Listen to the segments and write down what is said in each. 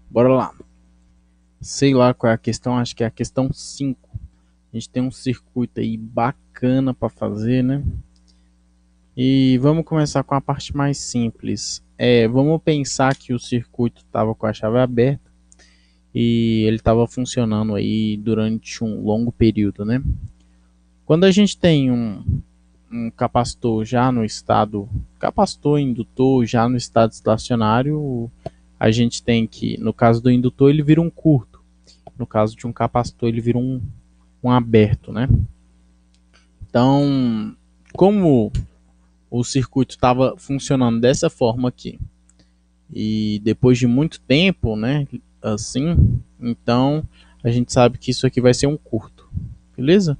Bora lá. Sei lá qual é a questão, acho que é a questão 5. A gente tem um circuito aí bacana para fazer, né? E vamos começar com a parte mais simples. Vamos pensar que o circuito estava com a chave aberta e ele estava funcionando aí durante um longo período, né? Quando a gente tem um capacitor já no estado, capacitor indutor já no estado estacionário, a gente tem que, no caso do indutor, ele vira um curto. No caso de um capacitor, ele vira um aberto, né? Então, como o circuito estava funcionando dessa forma aqui, e depois de muito tempo, né, assim, então a gente sabe que isso aqui vai ser um curto, beleza?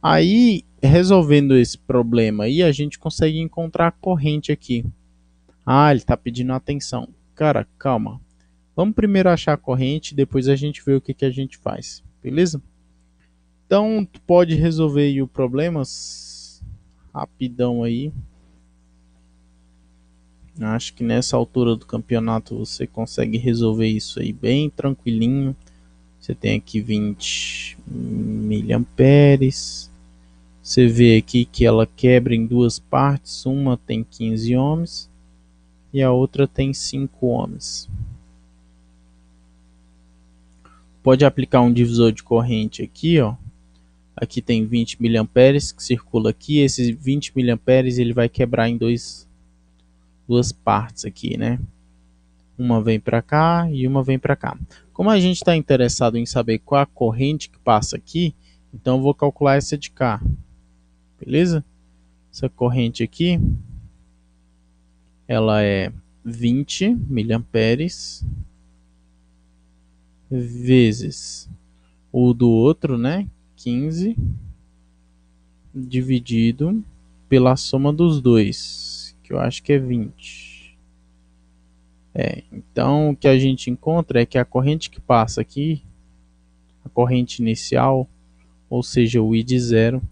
Aí, resolvendo esse problema aí, a gente consegue encontrar a corrente aqui. Ah, ele está pedindo atenção. Cara, calma. Vamos primeiro achar a corrente, depois a gente vê o que a gente faz, beleza? Então, tu pode resolver aí o problema rapidão aí. Acho que nessa altura do campeonato você consegue resolver isso aí bem tranquilinho. Você tem aqui 20 miliamperes. Você vê aqui que ela quebra em duas partes. Uma tem 15 ohms e a outra tem 5 ohms. Pode aplicar um divisor de corrente aqui, ó. Aqui tem 20 miliamperes que circula aqui. Esses 20 miliamperes ele vai quebrar em duas partes aqui, né? Uma vem para cá e uma vem para cá. Como a gente está interessado em saber qual a corrente que passa aqui, então eu vou calcular essa de cá, beleza? Essa corrente aqui, ela é 20 miliamperes vezes o do outro, né? 15 dividido pela soma dos dois, que eu acho que é 20. Então o que a gente encontra é que a corrente que passa aqui, a corrente inicial, ou seja, o I de zero,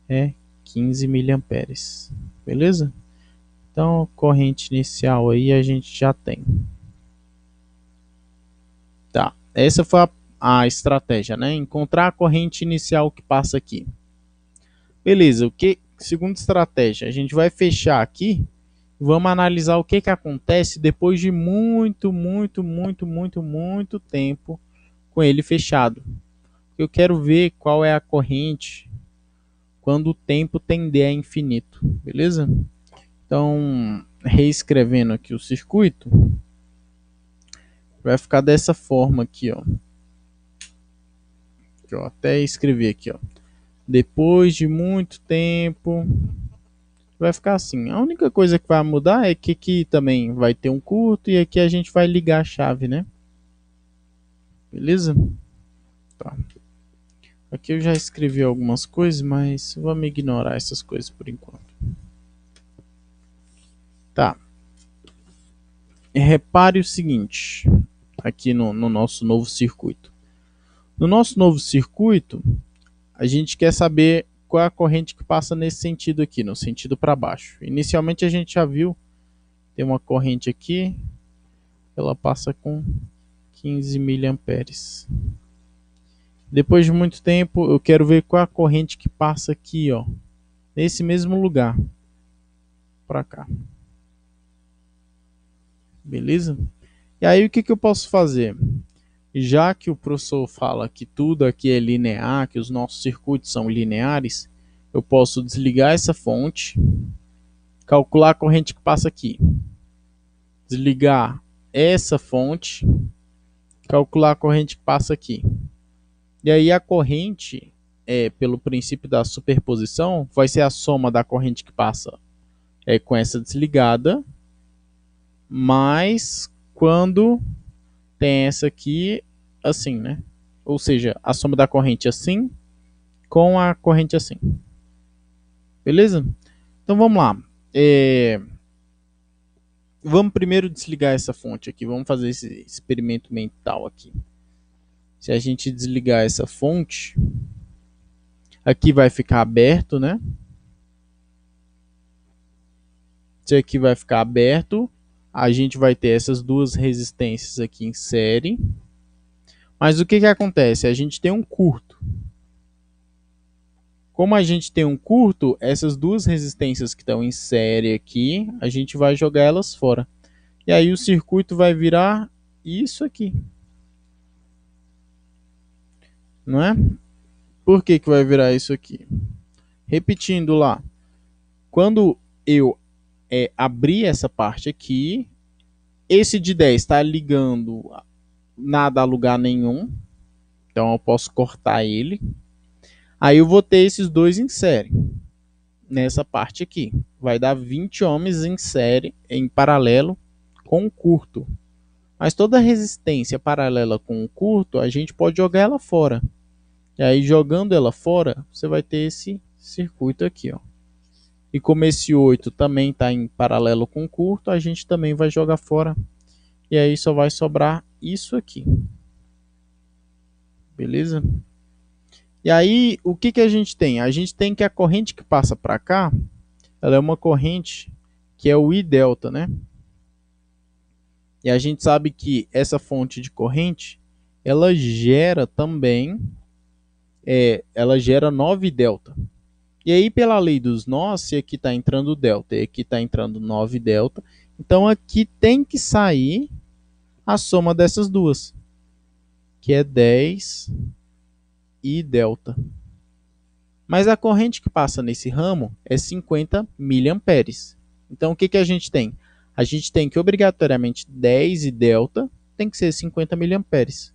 é 15 miliamperes. Beleza? Então, corrente inicial aí a gente já tem. Tá, essa foi a estratégia, né? Encontrar a corrente inicial que passa aqui. Beleza, segunda estratégia, a gente vai fechar aqui. Vamos analisar o que acontece depois de muito tempo com ele fechado. Eu quero ver qual é a corrente quando o tempo tender a infinito, beleza? Então, reescrevendo aqui o circuito, vai ficar dessa forma aqui, ó. Que eu até escrevi aqui, ó. Depois de muito tempo, vai ficar assim. A única coisa que vai mudar é que aqui também vai ter um curto e aqui a gente vai ligar a chave, né? Beleza? Tá. Aqui eu já escrevi algumas coisas, mas vamos ignorar essas coisas por enquanto. Tá. Repare o seguinte, aqui no nosso novo circuito. No nosso novo circuito, a gente quer saber qual é a corrente que passa nesse sentido aqui, no sentido para baixo. Inicialmente a gente já viu, tem uma corrente aqui, ela passa com 15 miliamperes. Depois de muito tempo, eu quero ver qual é a corrente que passa aqui, ó, nesse mesmo lugar, para cá. Beleza? E aí o que eu posso fazer? Já que o professor fala que tudo aqui é linear, que os nossos circuitos são lineares, eu posso desligar essa fonte, calcular a corrente que passa aqui, desligar essa fonte, calcular a corrente que passa aqui. E aí a corrente, pelo princípio da superposição, vai ser a soma da corrente que passa com essa desligada, mas quando tem essa aqui assim, né? Ou seja, a soma da corrente assim com a corrente assim. Beleza? Então vamos lá. Vamos primeiro desligar essa fonte aqui. Vamos fazer esse experimento mental aqui. Se a gente desligar essa fonte, aqui vai ficar aberto, né? Isso aqui vai ficar aberto. a gente vai ter essas duas resistências aqui em série. Mas o que que acontece? A gente tem um curto. Como a gente tem um curto, essas duas resistências que estão em série aqui, a gente vai jogar elas fora. E aí o circuito vai virar isso aqui. Não é? Por que que vai virar isso aqui? Repetindo lá. Quando eu abrir essa parte aqui, esse de 10 está ligando nada a lugar nenhum. Então eu posso cortar ele. Aí eu vou ter esses dois em série. Nessa parte aqui. Vai dar 20 ohms em série, em paralelo com o curto. Mas toda resistência paralela com o curto, a gente pode jogar ela fora. E aí jogando ela fora, você vai ter esse circuito aqui, ó. E como esse 8 também está em paralelo com o curto, a gente também vai jogar fora. E aí só vai sobrar isso aqui. Beleza? E aí, o que que a gente tem? A gente tem que a corrente que passa para cá, ela é uma corrente que é o I delta, né? E a gente sabe que essa fonte de corrente, ela gera também, ela gera 9 delta. E aí, pela lei dos nós, se aqui está entrando delta e aqui está entrando 9 delta, então aqui tem que sair a soma dessas duas, que é 10 e delta. Mas a corrente que passa nesse ramo é 50 miliamperes. Então, o que que a gente tem? A gente tem que, obrigatoriamente, 10 e delta tem que ser 50 miliamperes.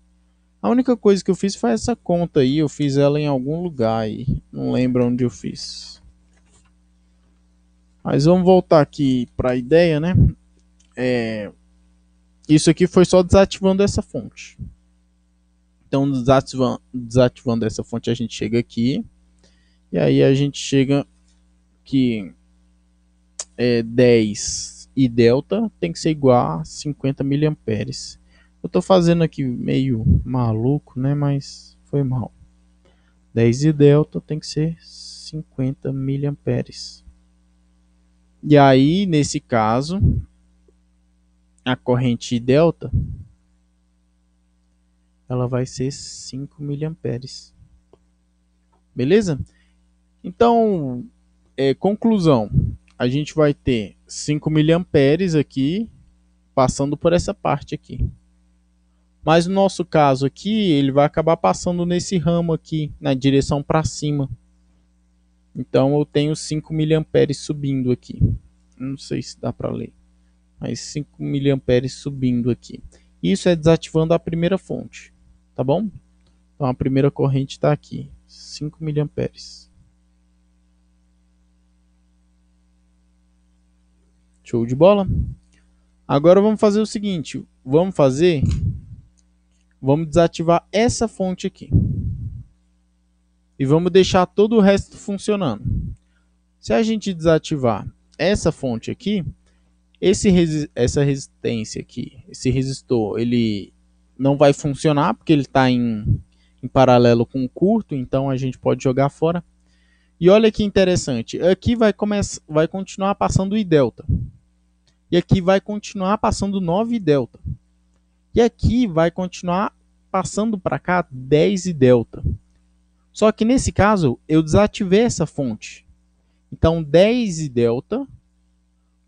A única coisa que eu fiz foi essa conta aí. Eu fiz ela em algum lugar aí. Não lembro onde eu fiz. Mas vamos voltar aqui para a ideia, né? Isso aqui foi só desativando essa fonte. Então, desativando essa fonte, a gente chega aqui. E aí a gente chega que 10 e delta tem que ser igual a 50 miliamperes. Eu estou fazendo aqui meio maluco, né? Mas foi mal. 10 e delta tem que ser 50 miliamperes. E aí, nesse caso, a corrente delta ela vai ser 5 miliamperes. Beleza? Então, conclusão. A gente vai ter 5 miliamperes aqui, passando por essa parte aqui. Mas no nosso caso aqui, ele vai acabar passando nesse ramo aqui, na direção para cima. Então eu tenho 5 miliamperes subindo aqui. Não sei se dá para ler. Mas 5 miliamperes subindo aqui. Isso é desativando a primeira fonte. Tá bom? Então a primeira corrente está aqui. 5 miliamperes. Show de bola? Agora vamos fazer o seguinte. Vamos desativar essa fonte aqui. E vamos deixar todo o resto funcionando. Se a gente desativar essa fonte aqui, essa resistência aqui, esse resistor, ele não vai funcionar porque ele está em paralelo com o curto, então a gente pode jogar fora. E olha que interessante, aqui vai continuar passando I delta. E aqui vai continuar passando 9 delta. E aqui vai continuar passando para cá 10 e delta. Só que nesse caso, eu desativei essa fonte. Então, 10 e delta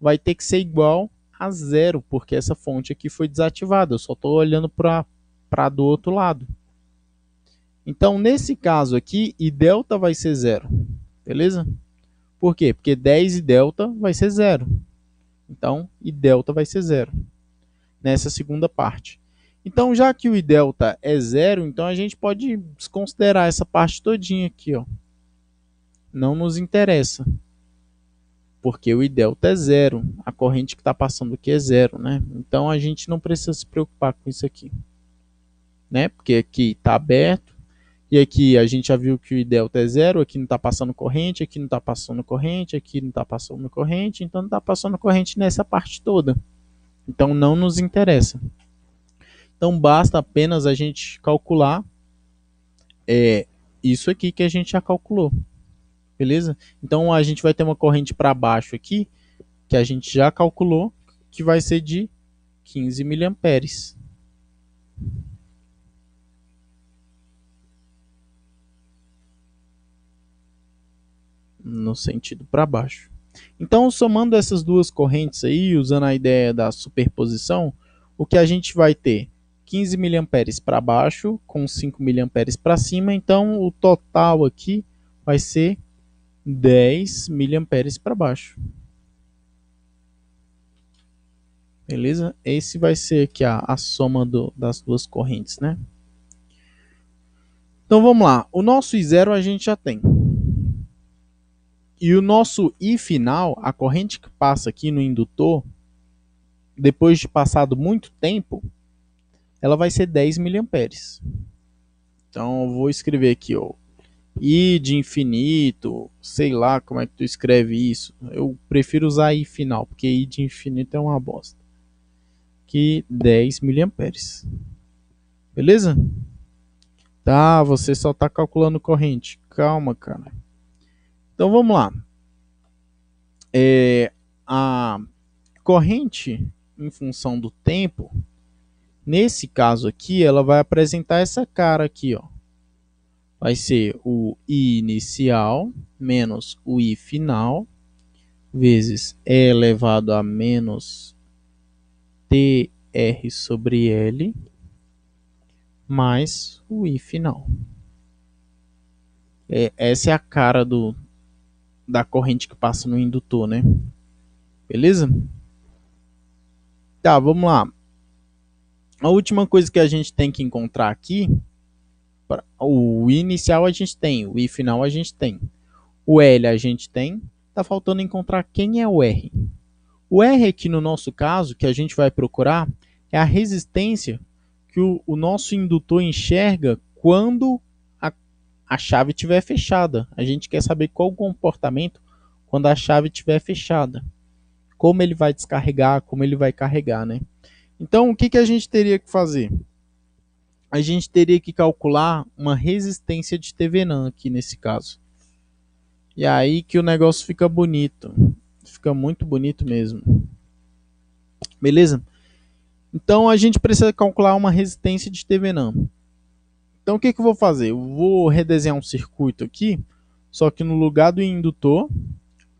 vai ter que ser igual a 0, porque essa fonte aqui foi desativada. Eu só estou olhando para do outro lado. Então, nesse caso aqui, I delta vai ser 0. Beleza? Por quê? Porque 10 e delta vai ser 0. Então, I delta vai ser 0. Nessa segunda parte. Então, já que o I delta é 0, então a gente pode desconsiderar essa parte todinha aqui, ó. Não nos interessa. Porque o I delta é 0. A corrente que está passando aqui é 0, né? Então, a gente não precisa se preocupar com isso aqui. Né? Porque aqui está aberto. E aqui a gente já viu que o I delta é 0. Aqui não está passando corrente, aqui não está passando corrente, aqui não está passando corrente. Então, não está passando corrente nessa parte toda. Então, não nos interessa. Então, basta apenas a gente calcular isso aqui que a gente já calculou. Beleza? Então, a gente vai ter uma corrente para baixo aqui, que a gente já calculou, que vai ser de 15 miliamperes. No sentido para baixo. Então, somando essas duas correntes aí, usando a ideia da superposição, o que a gente vai ter? 15 miliamperes para baixo, com 5 miliamperes para cima, então o total aqui vai ser 10 miliamperes para baixo. Beleza? Esse vai ser aqui a soma das duas correntes, né? Então vamos lá. O nosso I0 a gente já tem. E o nosso I final, a corrente que passa aqui no indutor, depois de passado muito tempo, ela vai ser 10 miliamperes. Então eu vou escrever aqui, ó, I de infinito, sei lá como é que tu escreve isso. Eu prefiro usar I final, porque I de infinito é uma bosta. Aqui 10 miliamperes. Beleza? Tá, você só está calculando corrente. Calma, cara. Então vamos lá. A corrente em função do tempo, nesse caso aqui, ela vai apresentar essa cara aqui, ó. Vai ser o I inicial menos o I final vezes E elevado a menos TR sobre L mais o I final. Essa é a cara da corrente que passa no indutor, né? Beleza? Tá, vamos lá. A última coisa que a gente tem que encontrar aqui, o I inicial a gente tem, o I final a gente tem, o L a gente tem, tá faltando encontrar quem é o R. O R aqui no nosso caso, que a gente vai procurar, é a resistência que o nosso indutor enxerga quando a chave estiver fechada. A gente quer saber qual o comportamento quando a chave estiver fechada. Como ele vai descarregar, como ele vai carregar, né? Então, o que a gente teria que fazer? A gente teria que calcular uma resistência de Thevenin aqui nesse caso. E aí que o negócio fica bonito. Fica muito bonito mesmo. Beleza? Então, a gente precisa calcular uma resistência de Thevenin. Então, o que eu vou fazer? Eu vou redesenhar um circuito aqui, só que no lugar do indutor,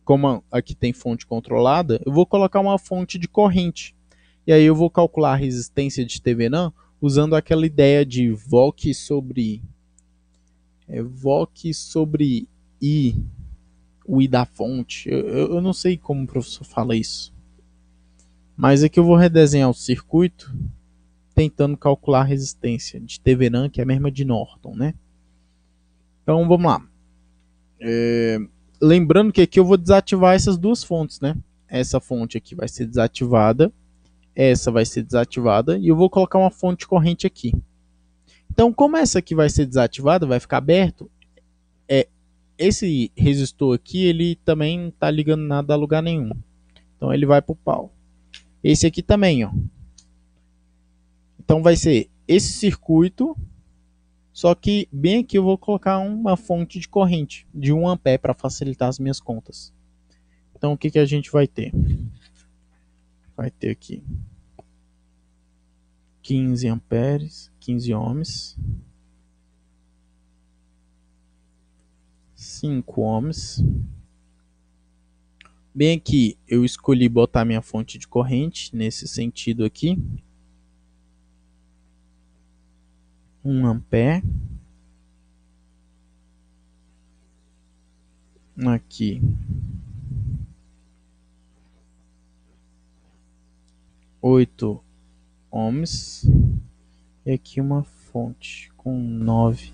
como aqui tem fonte controlada, eu vou colocar uma fonte de corrente. E aí eu vou calcular a resistência de Thevenin usando aquela ideia de VOC sobre I, o I da fonte. Eu não sei como o professor fala isso. Mas aqui eu vou redesenhar o circuito tentando calcular a resistência de Thevenin, que é a mesma de Norton, né? Então vamos lá. Lembrando que aqui eu vou desativar essas duas fontes, né? Essa fonte aqui vai ser desativada, essa vai ser desativada e eu vou colocar uma fonte de corrente aqui. Então, como essa aqui vai ser desativada, vai ficar aberto, esse resistor aqui, ele também não está ligando nada a lugar nenhum. Então, ele vai para o pau. Esse aqui também, ó. Então, vai ser esse circuito, só que bem aqui eu vou colocar uma fonte de corrente de 1 ampere para facilitar as minhas contas. Então, o que a gente vai ter? Vai ter aqui 15 amperes, 15 ohms, 5 ohms. Bem aqui, eu escolhi botar minha fonte de corrente nesse sentido aqui. 1 ampere. Aqui. Oito ohms. E aqui uma fonte com 9.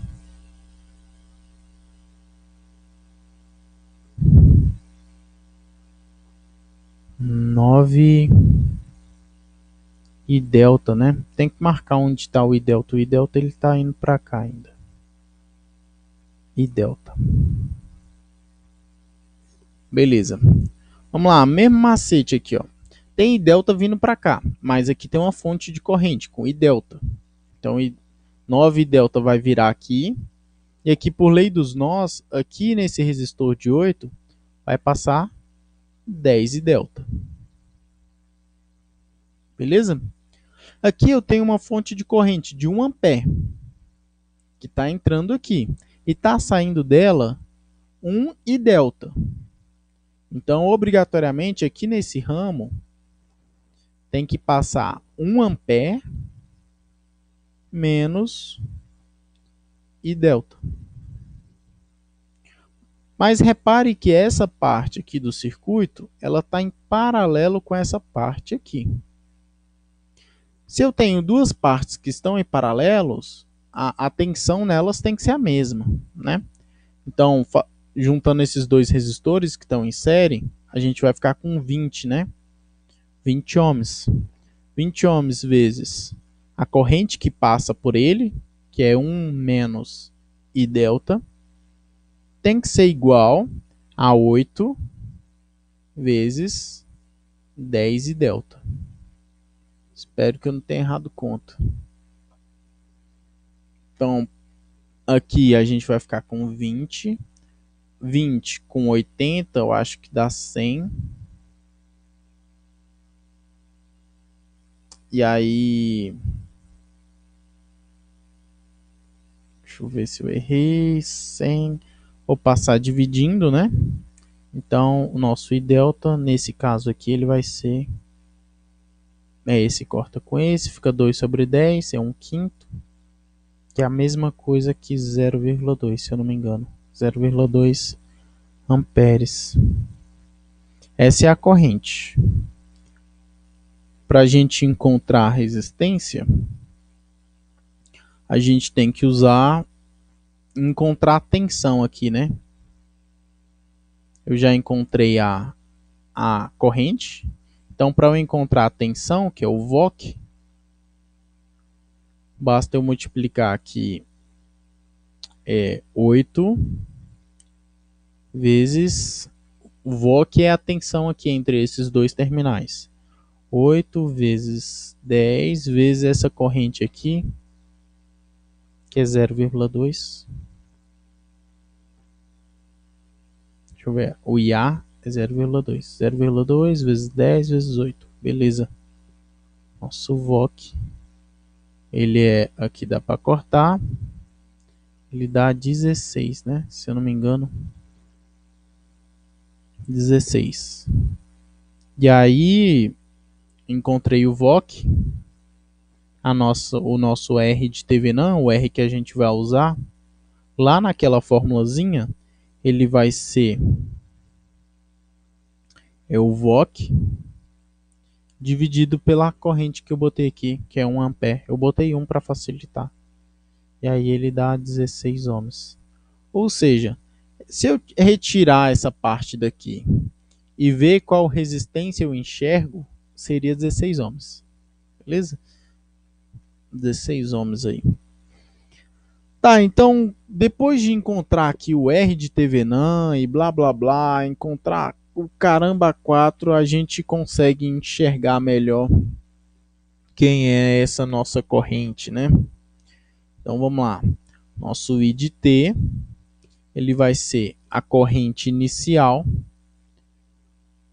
E delta, né? Tem que marcar onde está o I delta. O I delta ele está indo para cá ainda. I delta. Beleza. Vamos lá, mesmo macete aqui, ó. Tem I delta vindo para cá, mas aqui tem uma fonte de corrente com I delta. Então, 9 I delta vai virar aqui. E aqui, por lei dos nós, aqui nesse resistor de 8, vai passar 10 I delta. beleza? Aqui eu tenho uma fonte de corrente de 1 ampere, que está entrando aqui, e está saindo dela 1 e delta. Então, obrigatoriamente, aqui nesse ramo, tem que passar 1 ampere menos I delta. Mas repare que essa parte aqui do circuito, ela está em paralelo com essa parte aqui. Se eu tenho duas partes que estão em paralelos, a tensão nelas tem que ser a mesma, né? Então, juntando esses dois resistores que estão em série, a gente vai ficar com 20, né? 20 ohms. 20 ohms vezes a corrente que passa por ele, que é 1 menos I delta, tem que ser igual a 8 vezes 10 I delta. Espero que eu não tenha errado conta. Então, aqui a gente vai ficar com 20. 20 com 80, eu acho que dá 100. E aí... deixa eu ver se eu errei. 100. Vou passar dividindo, né? Então, o nosso I delta, nesse caso aqui, ele vai ser... esse corta com esse, fica 2 sobre 10, é 1/5. Que é a mesma coisa que 0,2, se eu não me engano. 0,2 amperes. Essa é a corrente. Para a gente encontrar a resistência, a gente tem que encontrar a tensão aqui, né? Eu já encontrei a corrente. Então, para eu encontrar a tensão, que é o VOC, basta eu multiplicar aqui 8 vezes... o VOC é a tensão aqui entre esses dois terminais. 8 vezes 10 vezes essa corrente aqui, que é 0,2. Deixa eu ver. O IA é 0,2. 0,2 vezes 10 vezes 8. Beleza. Nosso VOC. Ele é... aqui dá para cortar. Ele dá 16, né? Se eu não me engano. 16. E aí... encontrei o VOC. O nosso R de Thevenin, o R que a gente vai usar. Lá naquela formulazinha, ele vai ser... o VOC dividido pela corrente que eu botei aqui, que é 1 ampere. Eu botei 1 para facilitar. E aí ele dá 16 ohms. Ou seja, se eu retirar essa parte daqui e ver qual resistência eu enxergo, seria 16 ohms. Beleza? 16 ohms aí. Tá, então, depois de encontrar aqui o R de Thevenin e blá blá blá, encontrar o caramba 4, a gente consegue enxergar melhor quem é essa nossa corrente, né? Então vamos lá. Nosso I de T, ele vai ser a corrente inicial,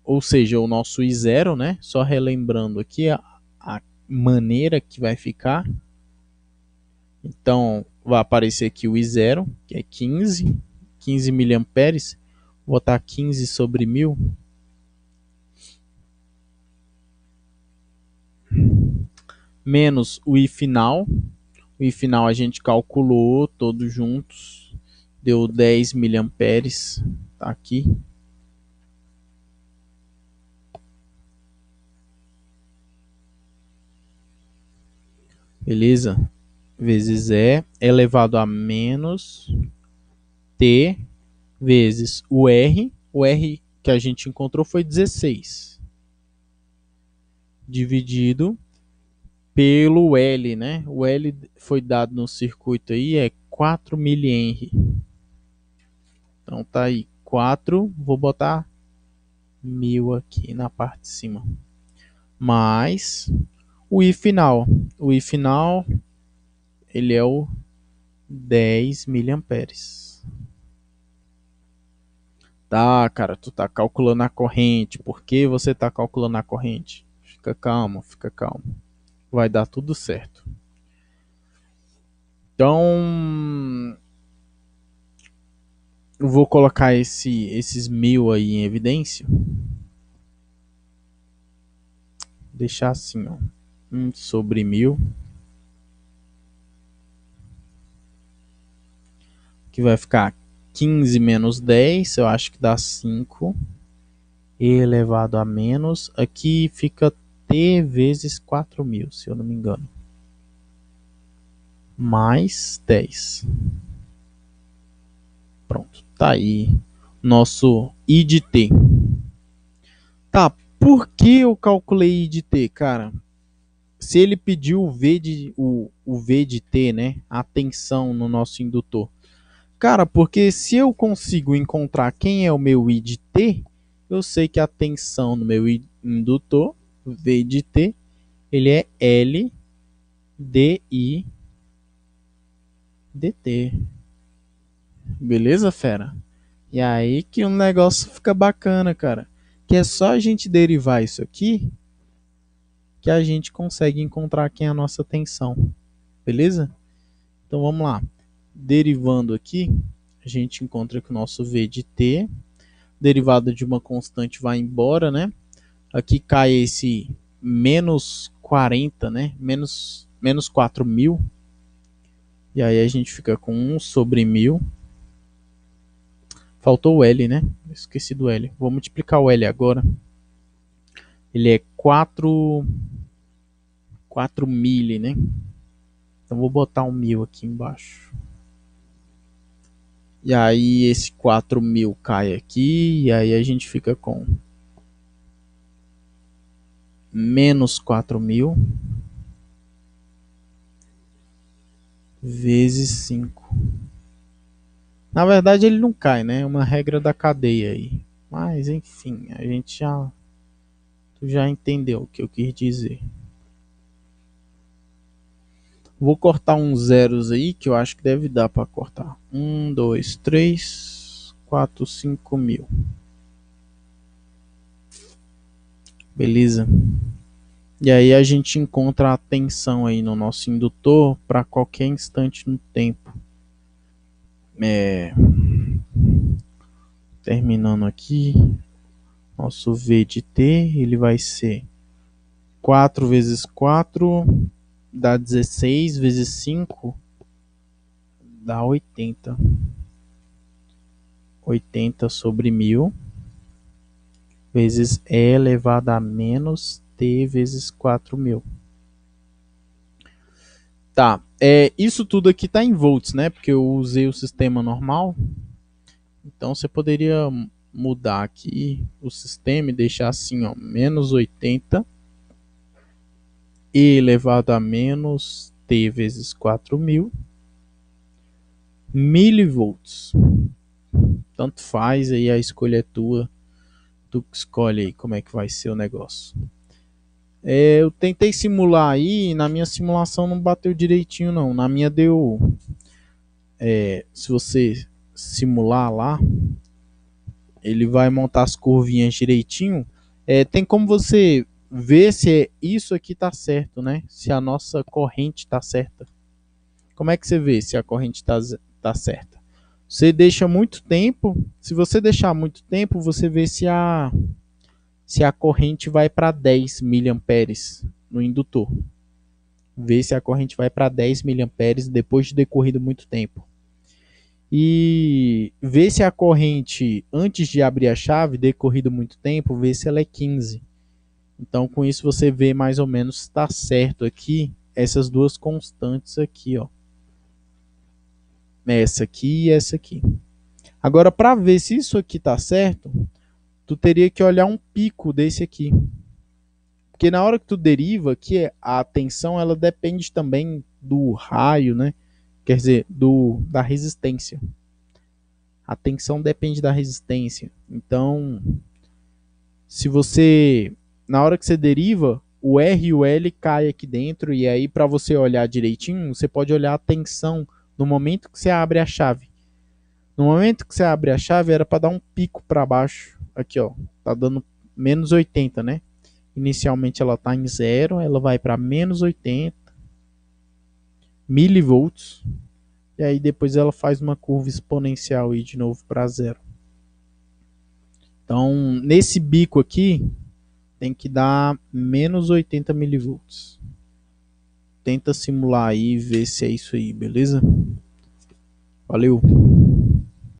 ou seja, o nosso I0, né? Só relembrando aqui a maneira que vai ficar. Então, vai aparecer aqui o I0, que é 15 miliamperes. Vou botar 15 sobre 1000. Menos o I final. O I final a gente calculou todos juntos. Deu 10 miliamperes. Tá aqui. Beleza? Vezes E elevado a menos T vezes o R. O R que a gente encontrou foi 16. Dividido pelo L, né? O L foi dado no circuito aí, é 4 mH. Então tá aí, 4, vou botar 1000 aqui na parte de cima. Mais o I final. O I final, ele é o 10 miliamperes. Tá, cara, tu tá calculando a corrente. Por que você tá calculando a corrente? fica calmo, fica calmo. Vai dar tudo certo. Então, eu vou colocar esses 1000 aí em evidência. Deixar assim, ó. 1 sobre 1000. Que vai ficar 15 menos 10, eu acho que dá 5. E elevado a menos. Aqui fica t vezes 4000, se eu não me engano. Mais 10. Pronto, tá aí nosso I de t. Tá, por que eu calculei I de t, cara? Se ele pediu o V de t, né, a tensão no nosso indutor. Cara, porque se eu consigo encontrar quem é o meu I de t, eu sei que a tensão no meu indutor, V de t, ele é L di dt. Beleza, fera? E aí que o negócio fica bacana, cara. Que é só a gente derivar isso aqui que a gente consegue encontrar quem é a nossa tensão. Beleza? Então vamos lá. Derivando aqui, a gente encontra que o nosso V de t, derivada de uma constante, vai embora, né? Aqui cai esse menos 40, né? Menos 4000. E aí a gente fica com 1 sobre 1000. Faltou o L, né? Esqueci do L. Vou multiplicar o L agora. Ele é 4 mil, né? Então vou botar um 1000 aqui embaixo. E aí esse 4000 cai aqui. E aí a gente fica com menos 4000 vezes 5. Na verdade ele não cai, né? É uma regra da cadeia aí. Mas enfim, a gente tu já entendeu o que eu quis dizer. Vou cortar uns zeros aí que eu acho que deve dar para cortar. 1, 2, 3, 4, 5 mil. Beleza? E aí a gente encontra a tensão aí no nosso indutor para qualquer instante no tempo. Terminando aqui, nosso V de t, ele vai ser 4 vezes 4 dá 16, vezes 5 dá 80. 80 sobre 1000 vezes E elevado a menos T vezes 4000. Tá, isso tudo aqui está em volts, né? Porque eu usei o sistema normal. Então você poderia mudar aqui o sistema e deixar assim, ó, menos 80 E elevado a menos T vezes 4000 milivolts. Tanto faz, aí a escolha é tua. Tu escolhe aí como é que vai ser o negócio. Eu tentei simular aí, na minha simulação não bateu direitinho não. Na minha deu... se você simular lá, ele vai montar as curvinhas direitinho. Tem como você ver se isso aqui tá certo, né? Se a nossa corrente tá certa. Como é que você vê se a corrente tá certa? Você deixa muito tempo. Se você deixar muito tempo, você vê se a corrente vai para 10 miliamperes no indutor. Vê se a corrente vai para 10 miliamperes depois de decorrido muito tempo. E vê se a corrente, antes de abrir a chave, decorrido muito tempo, vê se ela é 15. Então, com isso, você vê mais ou menos se está certo aqui, essas duas constantes aqui, ó. Essa aqui e essa aqui. Agora, para ver se isso aqui está certo, tu teria que olhar um pico desse aqui. Porque na hora que tu deriva, que a tensão ela depende também do raio, né? Quer dizer, da resistência. A tensão depende da resistência. Então, se você, na hora que você deriva, o R e o L caem aqui dentro, e aí para você olhar direitinho, você pode olhar a tensão no momento que você abre a chave. No momento que você abre a chave, era para dar um pico para baixo. Aqui, ó, tá dando menos 80, né? Inicialmente ela está em 0, ela vai para menos 80 milivolts. E aí depois ela faz uma curva exponencial aí de novo para 0. Então, nesse bico aqui, tem que dar menos 80 milivolts. Tenta simular aí e ver se é isso aí, beleza? Valeu!